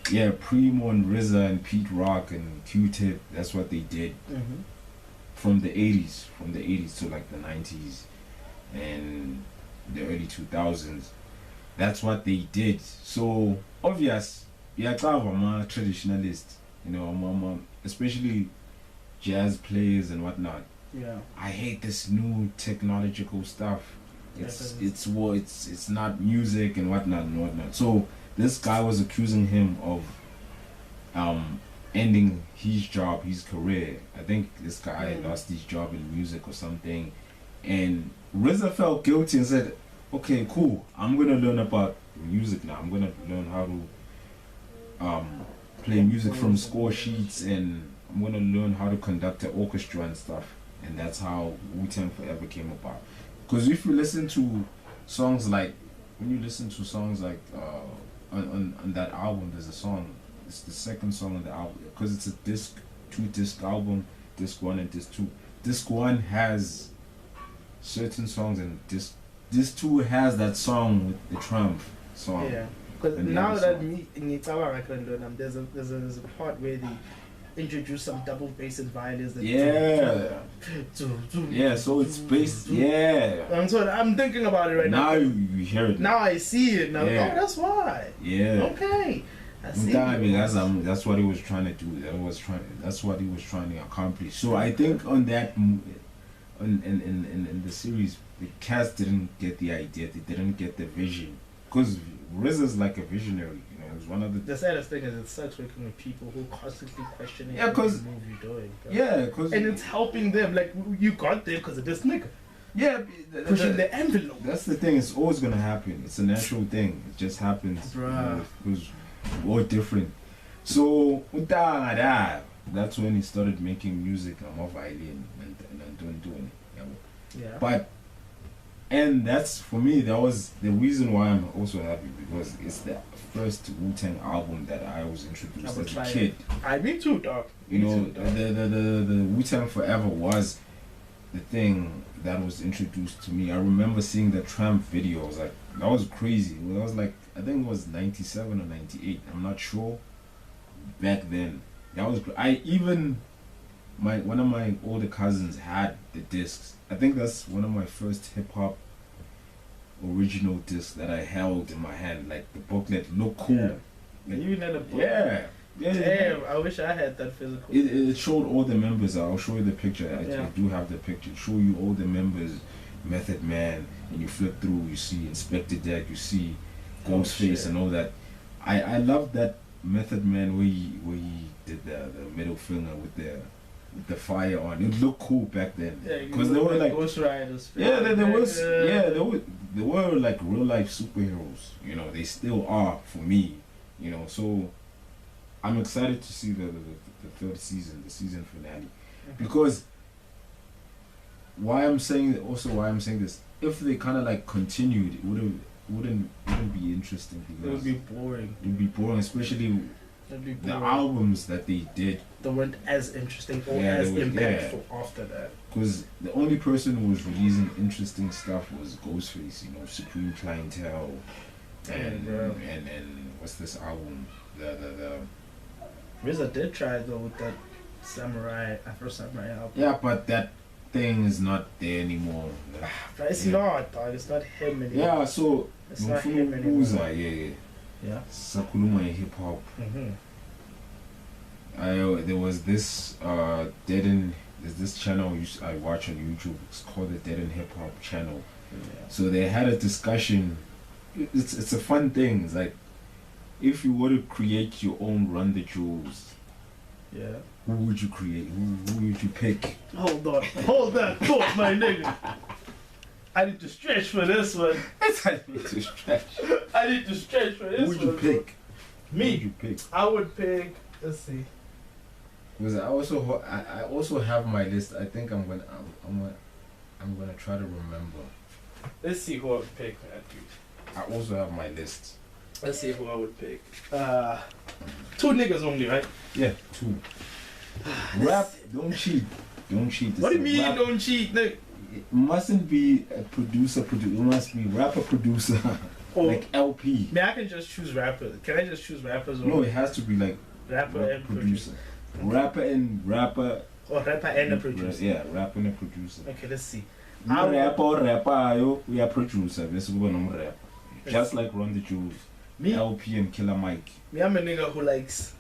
Yeah, Primo and RZA and Pete Rock and Q-Tip, that's what they did from the 80s to like the 90s and the early 2000s. That's what they did. So obvious, yeah, I'm a traditionalist, you know, I'm especially jazz players and whatnot. Yeah, I hate this new technological stuff. It's not music and whatnot. So this guy was accusing him of ending his job, his career. I think this guy lost his job in music or something, and RZA felt guilty and said, okay, cool, I'm gonna learn about music now. I'm gonna learn how to play music from score sheets, and I'm gonna learn how to conduct an orchestra and stuff. And that's how Wu-Tang Forever came about. Because if you listen to songs like, on that album, there's a song, it's the second song on the album, because it's a two-disc album, disc 1 and disc 2. Disc 1 has certain songs, and disc 2 has that song with the Trump song. Yeah, because now that there's a part where they introduce some double bass and violins. So it's based. Yeah. So I'm thinking about it right now. Now you hear it. Now I see it. Now, yeah. Oh, that's why. Yeah. Okay. That's what he was trying to do. That's what he was trying to accomplish. So I think on that, in the series, the cast didn't get the idea. They didn't get the vision. Because RZA's like a visionary. It was one of the saddest thing is it sucks working with people who constantly question what move you're doing. And it's helping them. Like, you got there because of this nigga. Yeah, pushing the envelope. That's the thing. It's always gonna happen. It's a natural thing. It just happens. Bruh. Because we're all different. So that's when he started making music. I'm off violin and doing it. Yeah. But. And that's, for me, that was the reason why I'm also happy, because it's the first Wu-Tang album that I was introduced as a kid. Me too, dog. The Wu-Tang Forever was the thing that was introduced to me. I remember seeing the Tramp video. I was like, that was crazy. It was like, I think it was 97 or 98. I'm not sure. Back then. That was, one of my older cousins had the discs. I think that's one of my first hip-hop original discs that I held in my hand. Like, the booklet looked cool. Yeah. Like, you had a booklet? Yeah. Damn, I wish I had that physical. It showed all the members. I'll show you the picture. I do have the picture. Show you all the members, Method Man, and you flip through, you see Inspector Deck, you see Ghostface and all that. I love that Method Man where he did the middle finger with the fire on. It looked cool back then. Because they were like Ghost Riders. They were like real life superheroes. They still are for me. So I'm excited to see the third season, the season finale, because why I'm saying this, if they kind of like continued, it wouldn't be interesting. It would be boring. It would be boring, especially the albums that they did. They weren't as interesting or as impactful after that. Because the only person who was releasing interesting stuff was Ghostface, Supreme Clientele, and what's this album? The RZA did try though with that Afro Samurai album. Yeah, but that thing is not there anymore. But it's not, dog. It's not him anymore. Yeah, so it's not him anymore. Yeah. Sakuluma hip hop. There was this there's this channel I watch on YouTube. It's called the Dead End Hip Hop channel. Yeah. So they had a discussion. It's a fun thing. It's like, if you were to create your own Run the Jewels, who would you create? Who would you pick? Hold that thought, my nigga. I need to stretch for this one. I need to stretch for this one. Who would you pick? Me? Who would you pick? I would pick. Let's see. Because I also have my list. I think I'm gonna try to remember. Let's see who I would pick, Matthew. I also have my list. Let's see who I would pick. 2 niggas only, right? Yeah, 2. Rap, don't cheat. Don't cheat. What do you mean don't cheat, nigga? it mustn't be a producer. It must be rapper producer. Like LP. I can just choose rappers. Can I just choose rappers? Or no, it has to be like rapper and producer. Rapper and rapper. Or rapper and a producer. Yeah, rapper and a producer. Okay, let's see. Rapper, we are producer. Let's go on rap. Just like Run the Jewels. LP and Killer Mike. I'm a nigga who likes.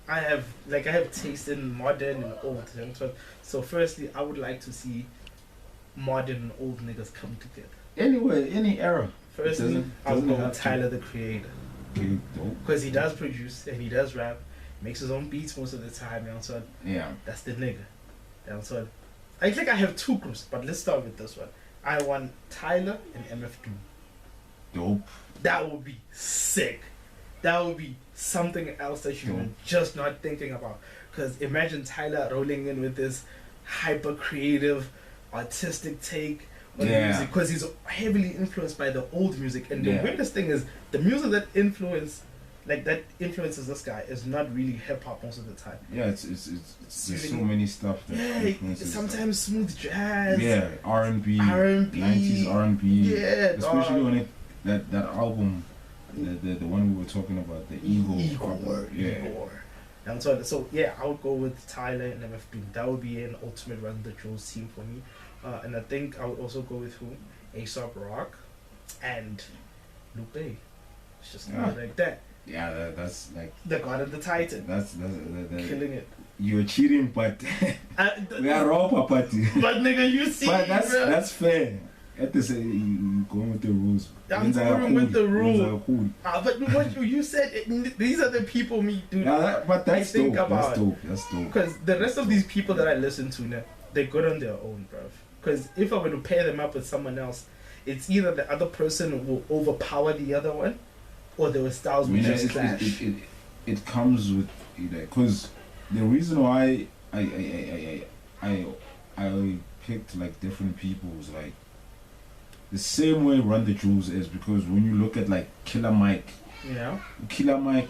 I have taste in modern and old. So firstly, I would like to see modern and old niggas come together. Anyway, any era. Firstly, I'll go with Tyler, the Creator. Okay, because he does produce and he does rap, makes his own beats most of the time. So yeah, that's the nigga. So I think I have two groups, but let's start with this one. I want Tyler and MF Doom. Dope. That would be sick. That would be something else that you're just not thinking about. Because imagine Tyler rolling in with this hyper creative, artistic take on music. Because he's heavily influenced by the old music. And the weirdest thing is, the music that influences this guy is not really hip hop most of the time. Yeah, it's there's so many stuff that influences. Sometimes smooth jazz. Yeah, R&B. 90s R&B. Yeah, especially when that album. The one we were talking about, the Igor. And so yeah, I would go with Tyler and MF Doom. That would be an ultimate Run the Jewels team for me. And I think I would also go with who? A$AP Rock and Lupe. It's just like that. Yeah, that's like the God of the Titan. That's killing it. You're cheating, but we are all party. But nigga, you see, but that's fair. At the same, going with the rules. I'm going with the rules. But what you said, these are the people me do. But that's dope. That's dope. Because the rest of these people that I listen to now, they're good on their own, bruv. Because if I were to pair them up with someone else, it's either the other person will overpower the other one, or their styles will just clash. It comes with, because the reason why I picked like different people was like the same way Run the Jewels is, because when you look at like Killer Mike, Killer Mike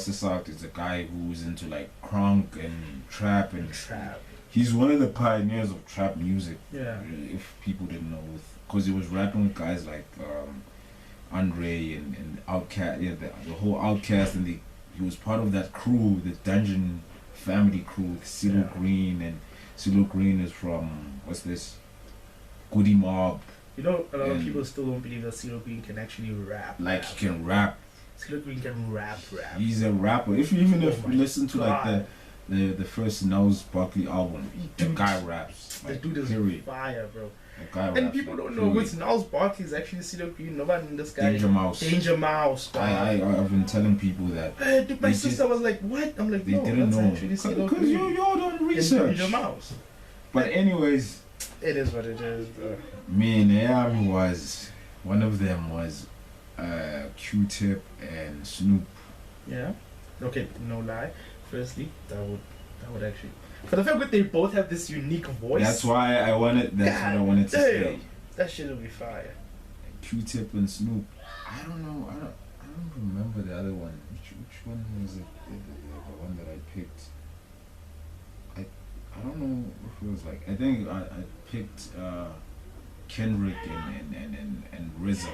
is a guy who's into like crunk and trap. He's one of the pioneers of trap music. Yeah, if people didn't know, because he was rapping with guys like Andre and Outkast, the whole Outkast, and he was part of that crew, the Dungeon Family crew, with CeeLo Green, and CeeLo Green is from Goody Mob. A lot of people still don't believe that CeeLo Green can actually rap. Like he can rap. CeeLo Green can rap. He's a rapper. If you listen to like the first Gnarls Barkley album, the guy raps. The dude is fire, bro. And people don't know what's Gnarls Barkley is actually CeeLo Green. Nobody in this guy. Danger Mouse. I've been telling people that. My sister was like, "What?" I'm like, "No, they didn't know." Because you don't research. Danger Mouse. But anyways, it is what it is, bro. Me and Naomi one of them was Q-Tip and Snoop. Yeah. Okay, no lie. Firstly, that would actually, for the fact that they both have this unique voice. That's what I wanted to say. That shit will be fire. Q-Tip and Snoop. I don't know. I don't remember the other one. Which one was it? The one that I picked. I don't know if it was like. I think I picked Kendrick and RZA.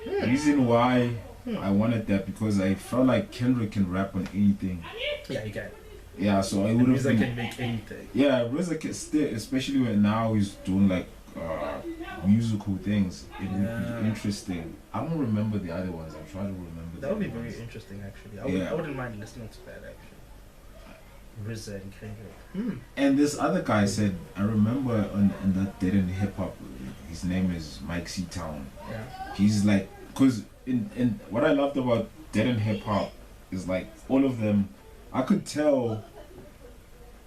The reason why I wanted that, because I felt like Kendrick can rap on anything. Yeah, he can. Yeah, so I would have been. RZA can make anything. Yeah, RZA can still, especially when now he's doing like musical things. It would be interesting. I don't remember the other ones. I'm trying to remember. That would be very interesting, actually. I wouldn't mind listening to that, actually. RZA and Kendrick. And this other guy said, I remember on that Dead in Hip Hop, his name is Mike C. Town. Yeah. He's like, because in what I loved about Dead in Hip Hop is like all of them, I could tell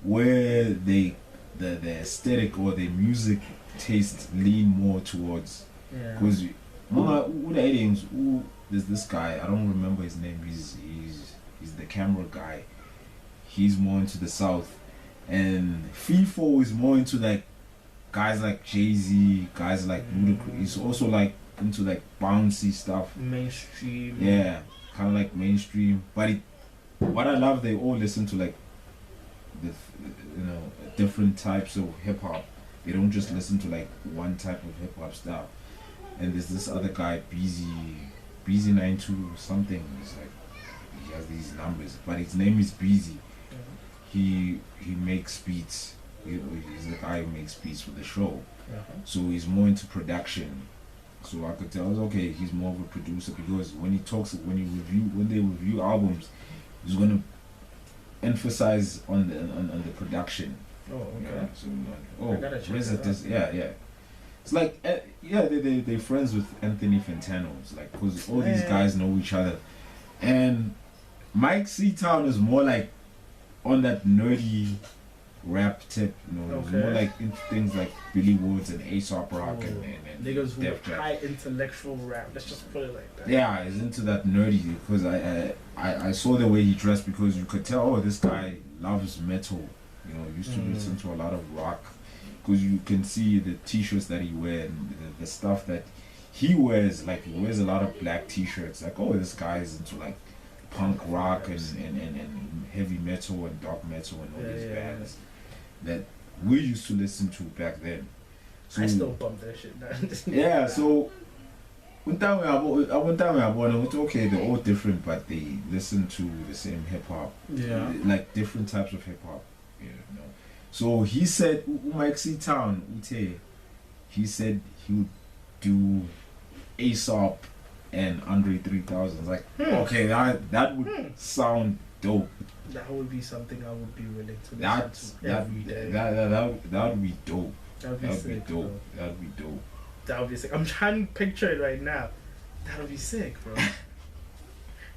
where the aesthetic or the music taste lean more towards. Because there's this guy, I don't remember his name, he's the camera guy. He's more into the South, and FIFO is more into like guys like Jay-Z, guys like Ludacris. He's also like into like bouncy stuff, mainstream. Yeah, kind of like mainstream. But what I love, they all listen to like the different types of hip hop. They don't just listen to like one type of hip hop style. And there's this other guy, Beezy 92 something. He's like, he has these numbers, but his name is Beezy. He makes beats. He's the guy who makes beats for the show. So he's more into production. So I could tell, okay, he's more of a producer, because when they review albums, he's gonna emphasize on the production. Oh, okay. Yeah, so RZA this, yeah. It's like, they're friends with Anthony Fantano. It's like, because all these guys know each other. And Mike C-Town is more like on that nerdy rap tip, It's more like into things like Billy Woods and Aesop Rock and niggas who Def Jam. high intellectual rap. Let's just put it like that. Yeah, he's into that nerdy, because I saw the way he dressed, because you could tell, this guy loves metal. Used to listen to a lot of rock, because you can see the t-shirts that he wears and the stuff that he wears. Like, he wears a lot of black t-shirts. Like, this guy is into like punk rock and heavy metal and dark metal and all these bands that we used to listen to back then. So, I still bump that shit down. Yeah, so one time I went, okay, they're all different, but they listen to the same hip hop. Yeah. Like different types of hip hop. So he said, Mike C-Town, he said he would do Aesop and Andre 3000. It's like, okay, that would sound dope. That would be something I would be willing to listen to every day. That would be dope. That would be sick. That would be dope. That would be sick. I'm trying to picture it right now. That would be sick, bro.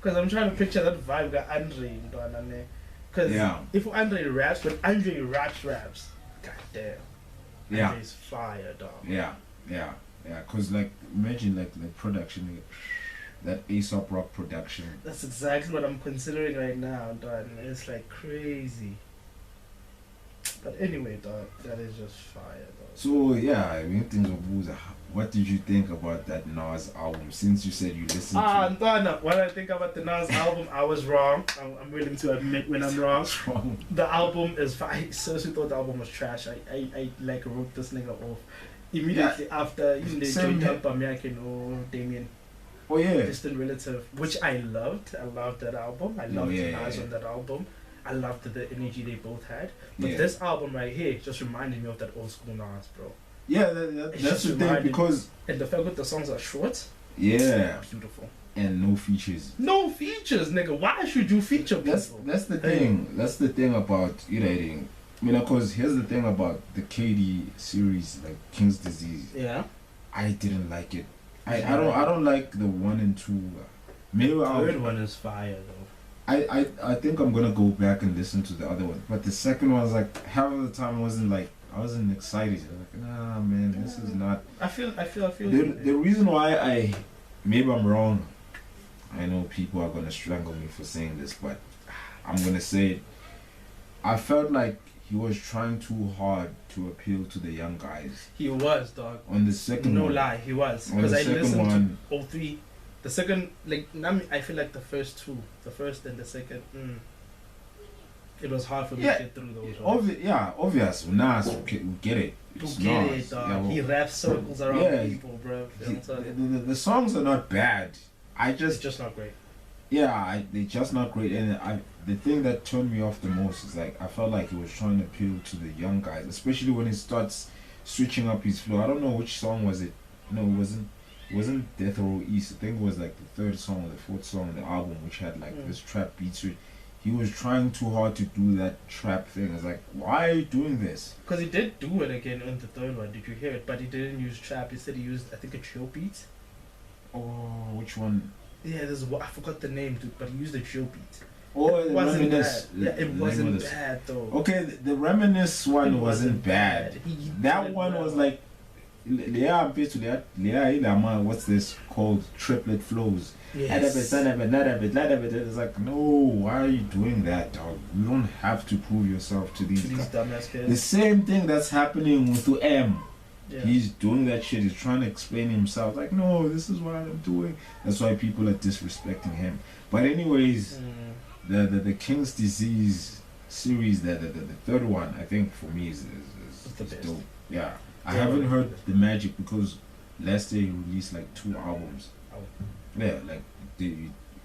Because I'm trying to picture that vibe that Andre in Donane. Because if Andre raps, when Andre raps, goddamn. Yeah. Andre's fire, dog. Yeah. Because like, imagine like the production, that Aesop Rock production. That's exactly what I'm considering right now, dog. It's like crazy. But anyway, dog, that is just fire, dog. So yeah, I mean, things of booze. What did you think about that Nas album? Since you said you listened to it. No. When I think about the Nas album, I was wrong. I'm willing to admit when I'm wrong. The album is fire. I seriously thought the album was trash. I like wrote this nigga off immediately after they joined up American or Damien. Oh yeah. Distant Relative, which I loved. I loved that album. I loved Nas on that album. I loved the energy they both had. But this album right here just reminded me of that old school Nas, bro. Yeah, that's the thing, because... And the fact that the songs are short. Yeah. Beautiful. And no features. No features, nigga. Why should you feature people? That's the thing. That's the thing about editing. Because here's the thing about the KD series, like King's Disease. Yeah. I didn't like it. I don't like the 1 and 2. Maybe the third one is fire though. I think I'm gonna go back and listen to the other one. But the second one was like, half of the time I wasn't excited. I was like, nah, man, this is not. I feel. The reason why maybe I'm wrong. I know people are gonna strangle me for saying this, but I'm gonna say it. I felt like he was trying too hard to appeal to the young guys. He was, dog. On the second one. No lie, he was. Because I listened to all three. The second, like, I feel like the first two. The first and the second, it was hard for me to get through those. Obvious. Nas, we get it. It's Nas. Dog. Yeah, well, he raps circles around people, bro. The songs are not bad. It's just not great. Yeah, they're just not great. And the thing that turned me off the most is like, I felt like he was trying to appeal to the young guys, especially when he starts switching up his flow. I don't know which song was it. No, it wasn't Death Row East. I think it was like the third song or the fourth song on the album, which had like this trap beat to it. He was trying too hard to do that trap thing. It's like, why are you doing this? Because he did do it again on the third one. Did you hear it? But he didn't use trap. He said he used, I think, a chill beat. Oh, which one? Yeah, I forgot the name, dude, but he used a chill beat. Oh, it wasn't bad. Yeah, it wasn't bad though. Okay, the Reminisce one wasn't bad. That one was like, what's this called? Triplet flows. Yes. It's like, no, why are you doing that, dog? You don't have to prove yourself to these dumbass kids. The same thing that's happening with M. Yeah. He's doing that shit. He's trying to explain himself. Like, no, this is what I'm doing. That's why people are disrespecting him. But anyways, the King's Disease series, the third one, I think for me is the best. dope. Yeah, I haven't heard the Magic because last year he released like 2 albums. Oh. Yeah, like they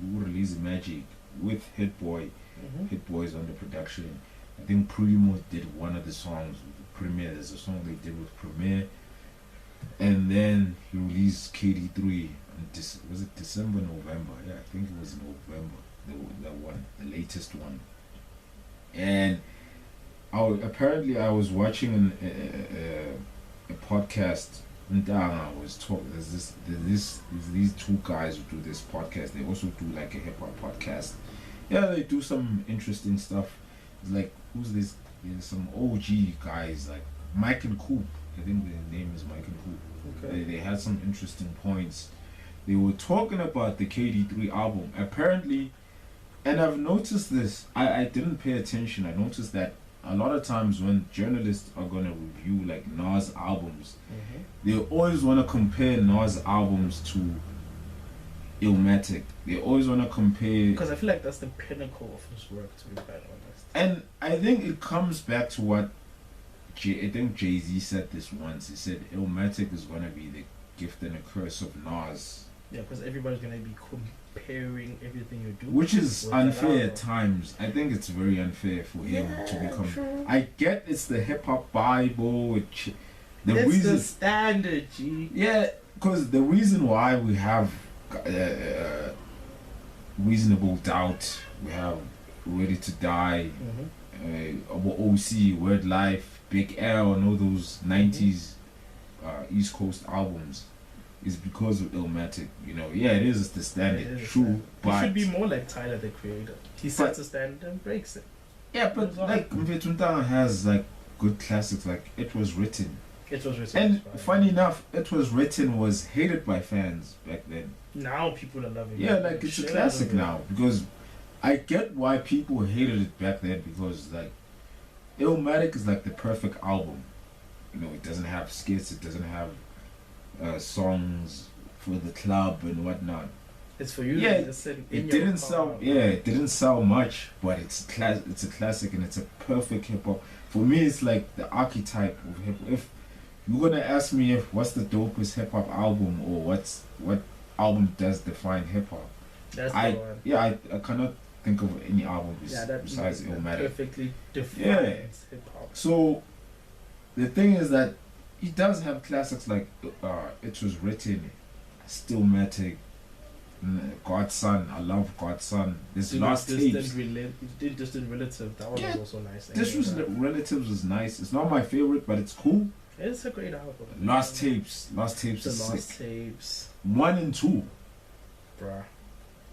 released Magic with Hit Boy. Mm-hmm. Hit Boy's on the production. I think Primo did one of the songs with Premier. There's a song they did with Premier, and then he released KD3. Was it December, November? Yeah, I think it was November. That one, the latest one. And apparently I was watching a podcast. And I was talking. There's these 2 guys who do this podcast. They also do like a hip hop podcast. Yeah, they do some interesting stuff. It's like, who's this? There's some OG guys like Mike and Coop. I think their name is Mike and Coop. Okay. They had some interesting points. They were talking about the KD3 album. Apparently, and I've noticed this. I didn't pay attention. I noticed that a lot of times when journalists are gonna review like Nas albums, they always want to compare Nas albums to Illmatic. They always want to compare, because I feel like that's the pinnacle of his work, to be quite honest. and I think it comes back to what I think Jay-Z said this once. He said Illmatic is gonna be the gift and a curse of Nas. Yeah, because everybody's gonna be comparing everything you do, Which is with unfair that at times. I think it's very unfair for him to become. true. I get it's the hip hop Bible. The That's reason, the standard, G. yeah, because the reason why we have Reasonable Doubt, we have Ready to Die, OC, Word Life, Big L, and all those 90s East Coast albums, is because of Illmatic. You know, yeah, it is the standard, true, but he should be more like Tyler, the Creator. He sets a standard and breaks it. yeah, but like Mvetuntanga has like good classics, like It Was Written. It was written. And funny enough, It Was Written was hated by fans back then. Now people are loving it. Yeah, like it's a classic now, because I get why people hated it back then, because like Illmatic is like the perfect album. You know, it doesn't have skits, it doesn't have songs for the club and whatnot. It's for you. Yeah, to listen in it your didn't car. sell. Yeah, it didn't sell much, but it's It's a classic, and it's a perfect hip hop. For me, it's like the archetype of hip hop. If you're gonna ask me if what's the dopest hip hop album, or what album does define hip hop, That's the one. I cannot think of any album besides Illmatic. Perfectly defines Yeah. hip hop. So the thing is that he does have classics like It Was Written, Stillmatic, Godson. I love Godson. This Lost Tapes. Distant Relative. That one Yeah, was also nice. This was Relatives was nice. It's not my favorite, but it's cool. It's a great album. Lost Tapes The is Lost sick. Tapes. 1 and 2. Bruh.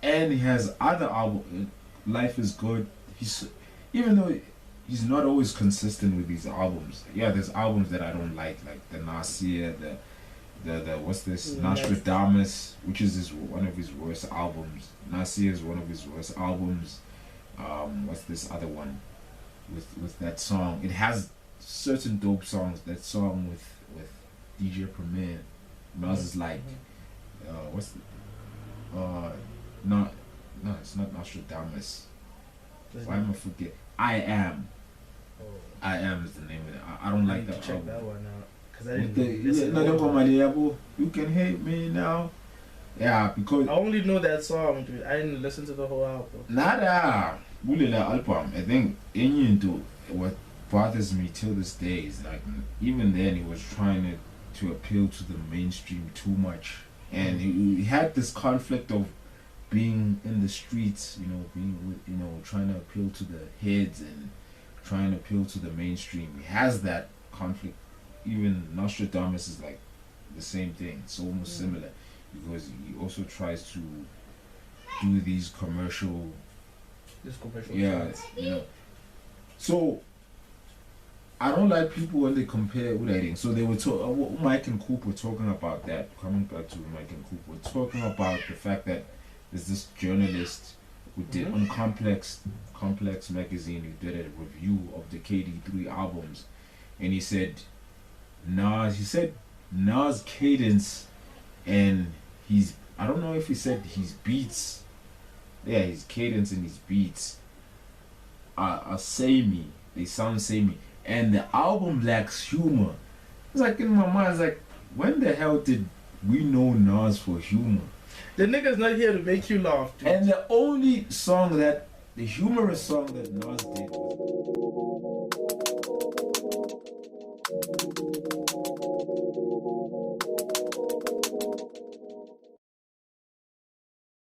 And he has other albums. Life Is Good. Even though he's not always consistent with these albums. Yeah, there's albums that I don't like the Nasir, the what's this, Nostradamus, which is one of his worst albums. Nasir is one of his worst albums. What's this other one with that song? It has certain dope songs. That song with DJ Premier, Miles is like, what's no, it's not Nostradamus. Why am I forget? I Am. Oh. I Am is the name of it. I don't like that check album. that one out. Because I With didn't the, listen no, to don't go it. my label. You can hate me now. Yeah, because I only know that song, dude. I didn't listen to the whole album. nada Bulela album. I think into what bothers me till this day is like, even then he was trying to appeal to the mainstream too much, and he had this conflict of being in the streets, being with, trying to appeal to the heads and trying to appeal to the mainstream. He has that conflict. Even Nostradamus is like the same thing. It's almost similar, because he also tries to do these commercial. Trends. So I don't like people when they compare writing. So they were Mike and Coop were talking about that. Coming back to Mike and Coop, were talking about the fact that there's this journalist who did on Complex magazine, who did a review of the KD3 albums, and he said Nas cadence and I don't know if he said his beats, his cadence and his beats are samey. They sound samey, and the album lacks humor. It's like in my mind, it's like, when the hell did we know Nas for humor? The nigga's not here to make you laugh, dude. And the only song that, the humorous song that Nas did was